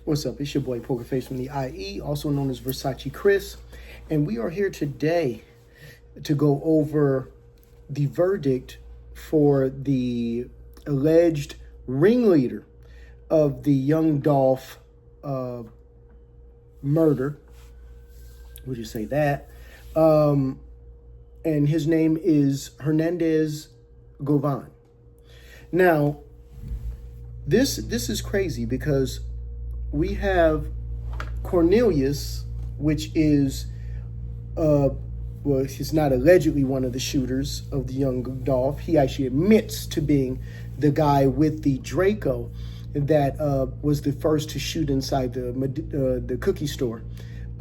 What's up? It's your boy Pokerface from the IE, also known as Versace Chris. And we are here today to go over the verdict for the alleged ringleader of the young Dolph murder. Would you say that? And his name is Hernandez Govan. Now, this is crazy because we have Cornelius, which is, well, he's not allegedly one of the shooters of the young Dolph. He actually admits to being the guy with the Draco that was the first to shoot inside the cookie store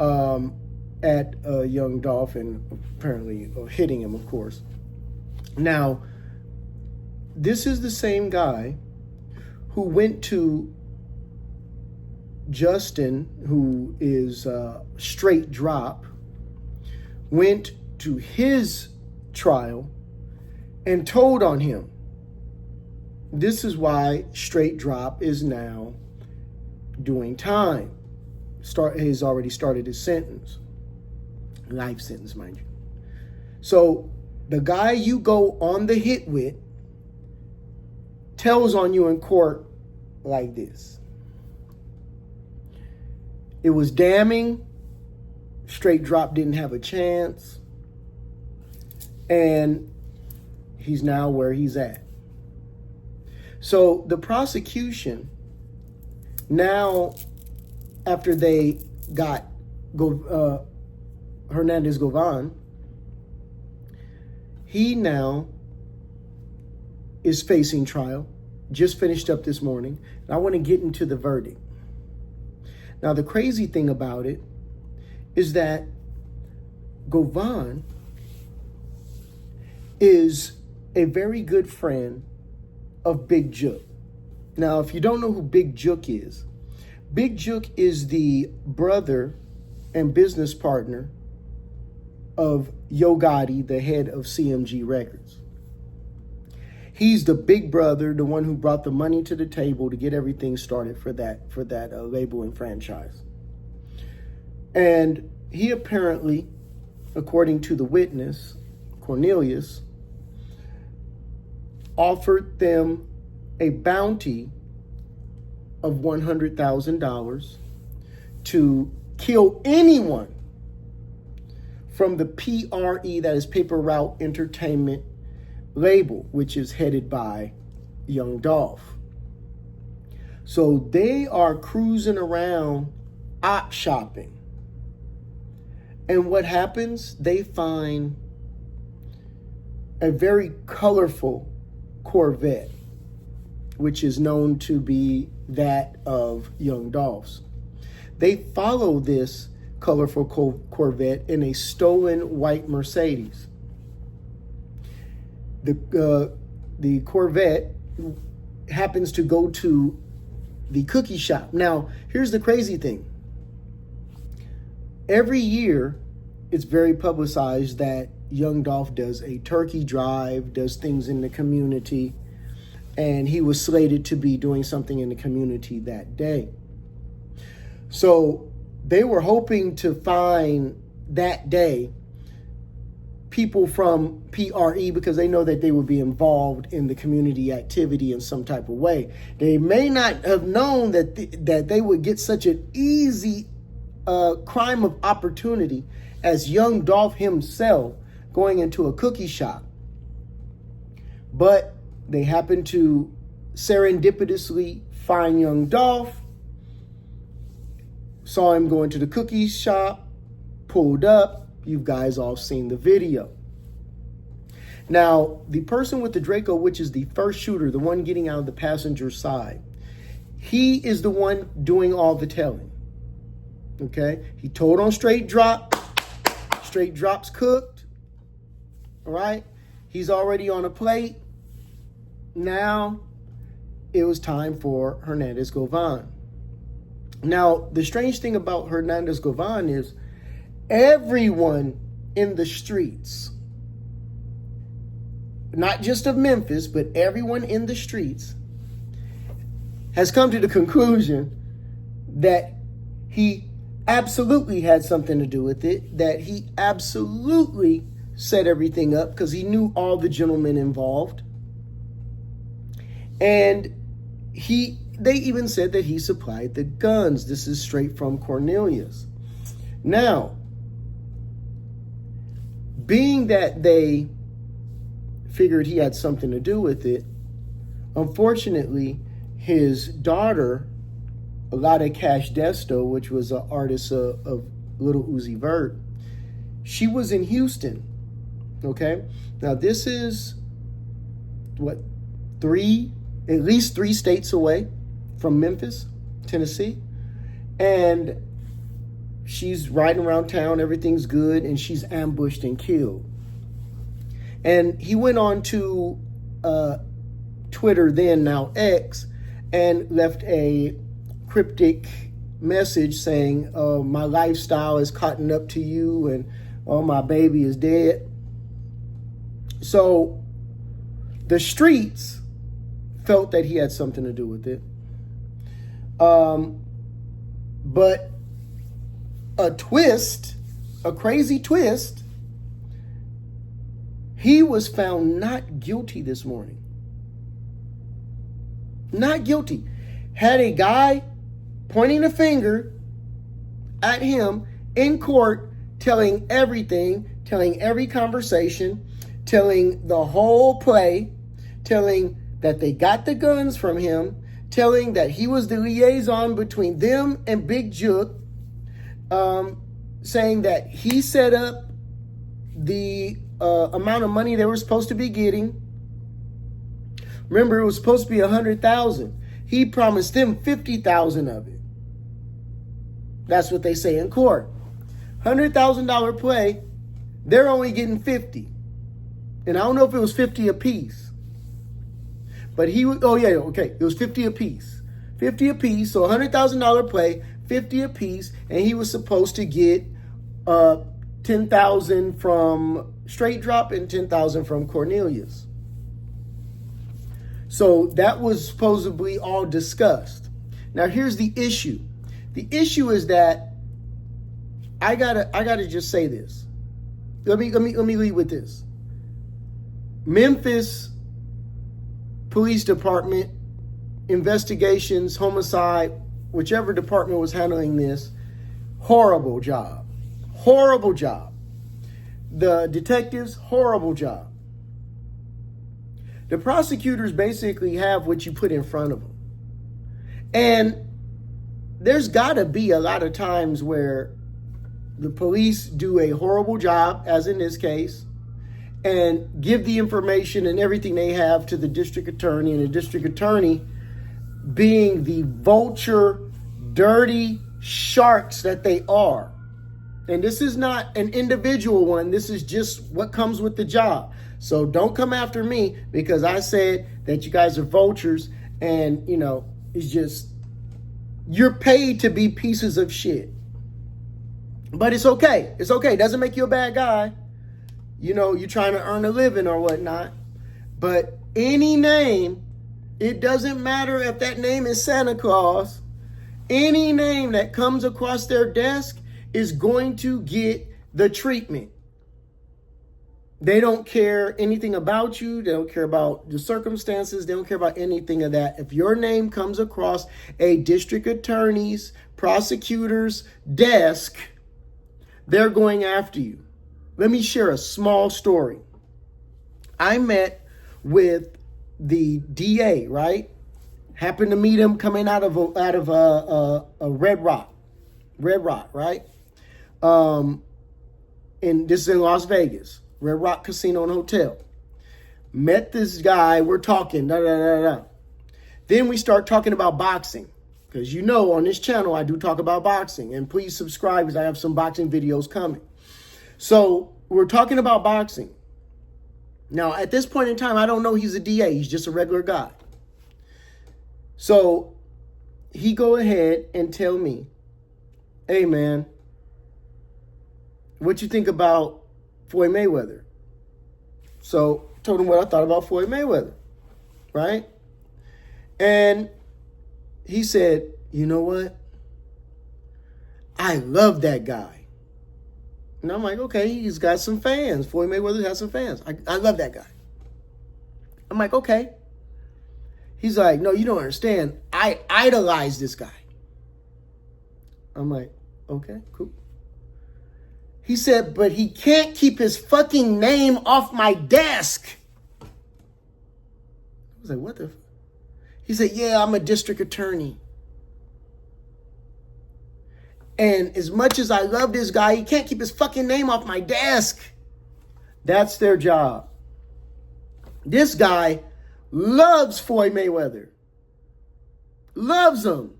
at young Dolph and apparently hitting him, of course. Now, this is the same guy who went to Justin, who is straight drop, went to his trial and told on him. This is why straight drop is now doing time. He's already started his sentence. Life sentence, mind you. So the guy you go on the hit with tells on you in court like this. It was damning. Straight drop didn't have a chance. And he's now where he's at. So the prosecution, now after they got Hernandez Govan, he now is facing trial. Just finished up this morning. And I want to get into the verdict. Now, the crazy thing about it is that Govan is a very good friend of Big Jook. Now, if you don't know who Big Jook is the brother and business partner of Yo Gotti, the head of CMG Records. He's the big brother, the one who brought the money to the table to get everything started for that label and franchise. And he apparently, according to the witness, Cornelius, offered them a bounty of $100,000 to kill anyone from the PRE, that is Paper Route Entertainment label, which is headed by young Dolph. So they are cruising around op shopping. And what happens? They find a very colorful Corvette, which is known to be that of young Dolph's. They follow this colorful Corvette in a stolen white Mercedes. The Corvette happens to go to the cookie shop. Now, here's the crazy thing. Every year, it's very publicized that young Dolph does a turkey drive, does things in the community, and he was slated to be doing something in the community that day. So they were hoping to find that day people from PRE because they know that they would be involved in the community activity in some type of way. They may not have known that they would get such an easy crime of opportunity as young Dolph himself going into a cookie shop. But they happened to serendipitously find young Dolph, saw him go into the cookie shop, pulled up. You guys all seen the video. Now, the person with the Draco, which is the first shooter, the one getting out of the passenger side, he is the one doing all the telling. Okay? He told on straight drop. Straight drop's cooked. All right? He's already on a plate. Now, it was time for Hernandez Govan. Now, the strange thing about Hernandez Govan is everyone in the streets, not just of Memphis, but everyone in the streets has come to the conclusion that he absolutely had something to do with it, that he absolutely set everything up because he knew all the gentlemen involved. And they even said that he supplied the guns. This is straight from Cornelius. Now, being that they figured he had something to do with it, unfortunately, his daughter, Alada Cash Desto, which was an artist of Little Uzi Vert, she was in Houston. Okay? Now, this is, at least three states away from Memphis, Tennessee. And she's riding around town, everything's good, and she's ambushed and killed. And he went on to Twitter, then now X, and left a cryptic message saying, my lifestyle is cotton up to you, and my baby is dead. So the streets felt that he had something to do with it. But a crazy twist, he was found not guilty this morning. Not guilty. Had a guy pointing a finger at him in court, telling everything, telling every conversation, telling the whole play, telling that they got the guns from him, telling that he was the liaison between them and Big Jook, saying that he set up the amount of money they were supposed to be getting. Remember, it was supposed to be $100,000. He promised them $50,000 of it. That's what they say in court. $100,000 play, they're only getting 50. And I don't know if it was 50 apiece. But it was 50 apiece. 50 apiece, so $100,000 play, 50 apiece, and he was supposed to get $10,000 from Straight Drop and $10,000 from Cornelius. So that was supposedly all discussed. Now here's the issue. The issue is that I gotta just say this. Let me lead with this. Memphis Police Department, investigations, homicide, whichever department was handling this, horrible job. Horrible job. The detectives, horrible job. The prosecutors basically have what you put in front of them. And there's got to be a lot of times where the police do a horrible job, as in this case, and give the information and everything they have to the district attorney, and the district attorney, being the vulture, dirty sharks that they are. And this is not an individual one. This is just what comes with the job. So don't come after me because I said that you guys are vultures, and, it's just, you're paid to be pieces of shit. But it's okay. It's okay. It doesn't make you a bad guy. You're trying to earn a living or whatnot. But any name, it doesn't matter if that name is Santa Claus, any name that comes across their desk is going to get the treatment. They don't care anything about you. They don't care about the circumstances. They don't care about anything of that. If your name comes across a district attorney's, prosecutor's desk, they're going after you. Let me share a small story. I met with the DA, right? Happened to meet him coming out of a Red Rock, right? And this is in Las Vegas, Red Rock Casino and Hotel. Met this guy. We're talking. Then we start talking about boxing. Because on this channel, I do talk about boxing. And please subscribe because I have some boxing videos coming. So we're talking about boxing. Now, at this point in time, I don't know he's a DA. He's just a regular guy. So he go ahead and tell me, hey, man, what you think about Floyd Mayweather? So told him what I thought about Floyd Mayweather, right? And he said, you know what? I love that guy. And I'm like, okay, he's got some fans. Floyd Mayweather has some fans. I love that guy. I'm like, okay. He's like, no, you don't understand. I idolize this guy. I'm like, okay, cool. He said, but he can't keep his fucking name off my desk. I was like, what the? He said, yeah, I'm a district attorney. And as much as I love this guy, he can't keep his fucking name off my desk. That's their job. This guy loves Floyd Mayweather. Loves him.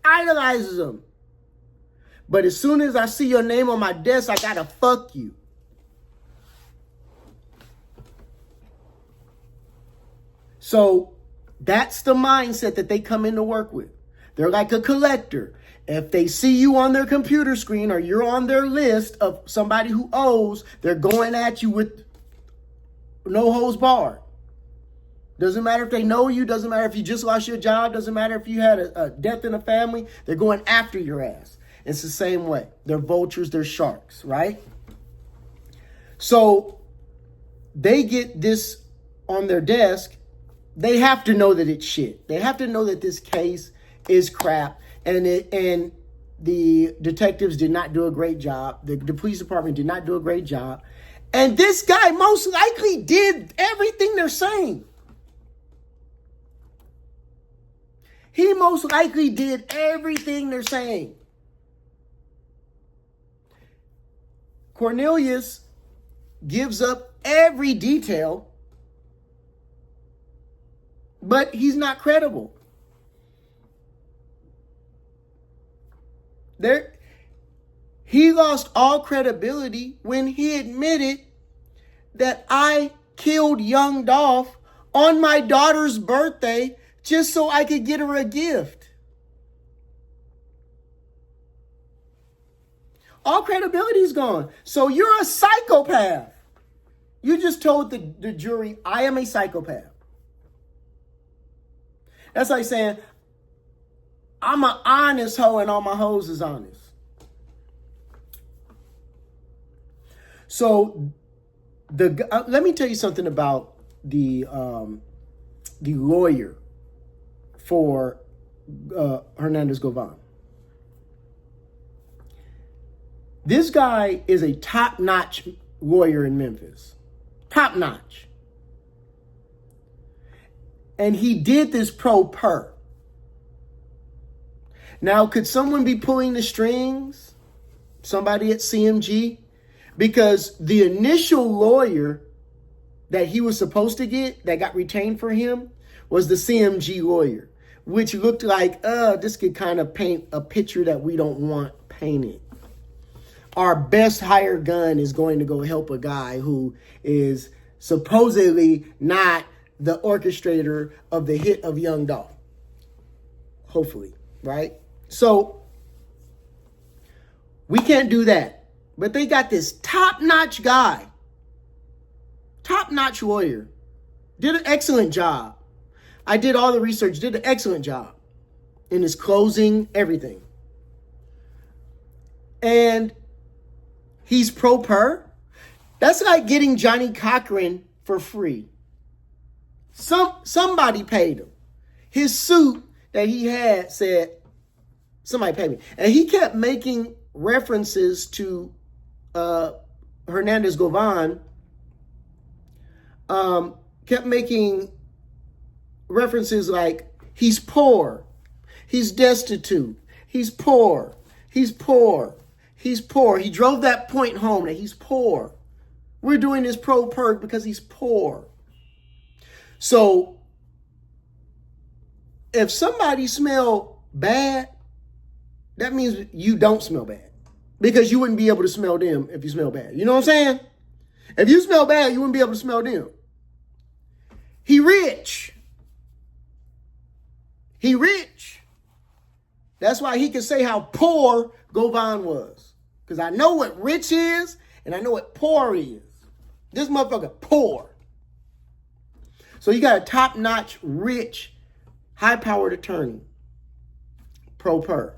Idolizes him. But as soon as I see your name on my desk, I gotta fuck you. So that's the mindset that they come in to work with. They're like a collector. If they see you on their computer screen or you're on their list of somebody who owes, they're going at you with no holds barred. Doesn't matter if they know you. Doesn't matter if you just lost your job. Doesn't matter if you had a death in the family. They're going after your ass. It's the same way. They're vultures. They're sharks, right? So they get this on their desk. They have to know that it's shit. They have to know that this case is crap. And the detectives did not do a great job. The police department did not do a great job. And this guy most likely did everything they're saying. He most likely did everything they're saying. Cornelius gives up every detail, but he's not credible. He lost all credibility when he admitted that I killed young Dolph on my daughter's birthday just so I could get her a gift. All credibility is gone. So you're a psychopath. You just told the jury, I am a psychopath. That's like saying, I'm an honest hoe and all my hoes is honest. So let me tell you something about the lawyer for Hernandez Govan. This guy is a top-notch lawyer in Memphis. Top-notch. And he did this pro per. Now, could someone be pulling the strings? Somebody at CMG? Because the initial lawyer that he was supposed to get, that got retained for him, was the CMG lawyer, which looked like, this could kind of paint a picture that we don't want painted. Our best hired gun is going to go help a guy who is supposedly not the orchestrator of the hit of Young Dolph. Hopefully, right? So we can't do that. But they got this top-notch guy, top-notch lawyer, did an excellent job. I did all the research, did an excellent job in his closing, everything. And he's pro per. That's like getting Johnny Cochran for free. Somebody paid him. His suit that he had said, somebody paid me. And he kept making references to Hernandez Govan, kept making references like, he's poor, he's destitute, he's poor, he's poor, he's poor. He drove that point home that he's poor. We're doing this pro perk because he's poor. So if somebody smell bad, that means you don't smell bad. Because you wouldn't be able to smell them if you smell bad. You know what I'm saying? If you smell bad, you wouldn't be able to smell them. He rich. He rich. That's why he can say how poor Govan was. Because I know what rich is, and I know what poor is. This motherfucker poor. So you got a top-notch, rich, high-powered attorney. pro per.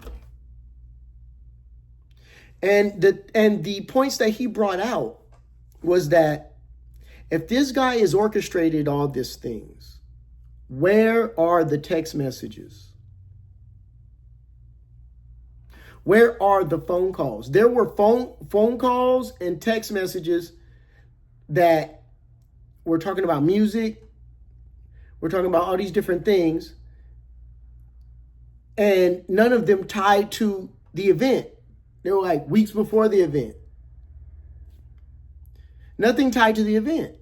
And the points that he brought out was that if this guy has orchestrated all these things, where are the text messages? Where are the phone calls? There were phone calls and text messages that were talking about music. We're talking about all these different things. And none of them tied to the event. They were like weeks before the event. Nothing tied to the event.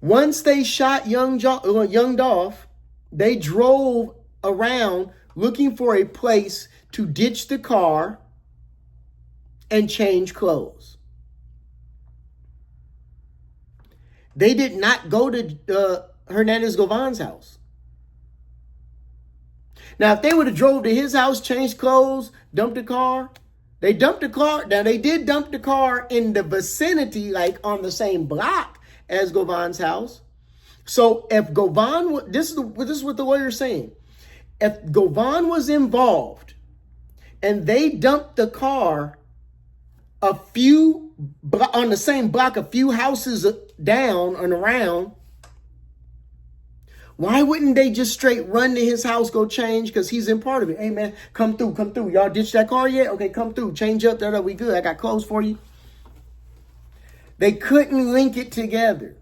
Once they shot young Dolph, they drove around looking for a place to ditch the car and change clothes. They did not go to Hernandez Govan's house. Now, if they would have drove to his house, changed clothes, dumped the car, they dumped the car. Now, they did dump the car in the vicinity, like on the same block as Govan's house. So if Govan, this is what the lawyer's saying. If Govan was involved and they dumped the car on the same block, a few houses down and around, why wouldn't they just straight run to his house, go change? Because he's in part of it. Hey, man, come through. Y'all ditched that car yet? Okay, come through. Change up. We good. I got clothes for you. They couldn't link it together.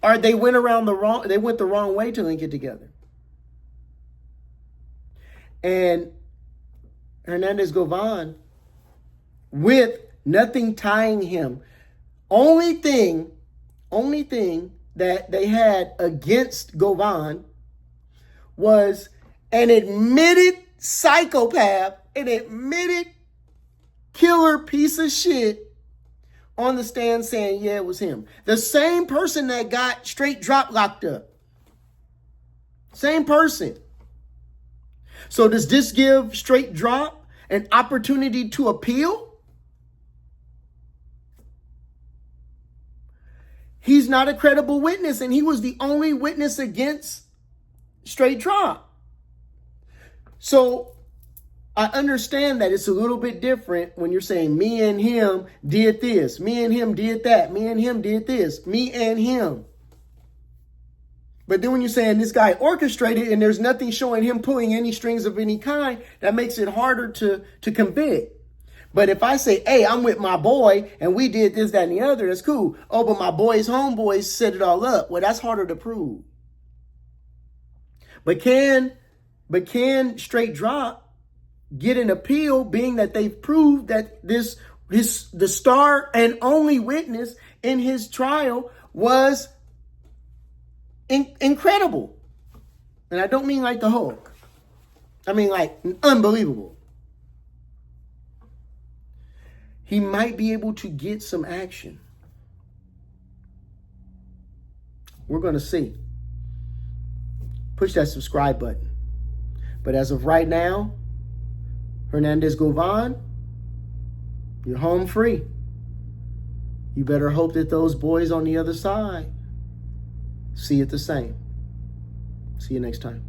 Or they went the wrong way to link it together. And Hernandez Govan, with nothing tying him, only thing that they had against Govan was an admitted psychopath, an admitted killer piece of shit on the stand saying, yeah, it was him. The same person that got straight drop locked up. Same person. So does this give straight drop an opportunity to appeal? He's not a credible witness, and he was the only witness against straight drop. So I understand that it's a little bit different when you're saying me and him did this, me and him did that, me and him did this, me and him. But then when you're saying this guy orchestrated and there's nothing showing him pulling any strings of any kind, that makes it harder to convict. But if I say, hey, I'm with my boy and we did this, that, and the other, that's cool. Oh, but my boy's homeboys set it all up. Well, that's harder to prove. But can straight drop get an appeal, being that they've proved that the star and only witness in his trial was incredible? And I don't mean like the Hulk. I mean like unbelievable. He might be able to get some action. We're going to see. Push that subscribe button. But as of right now, Hernandez Govan, you're home free. You better hope that those boys on the other side see it the same. See you next time.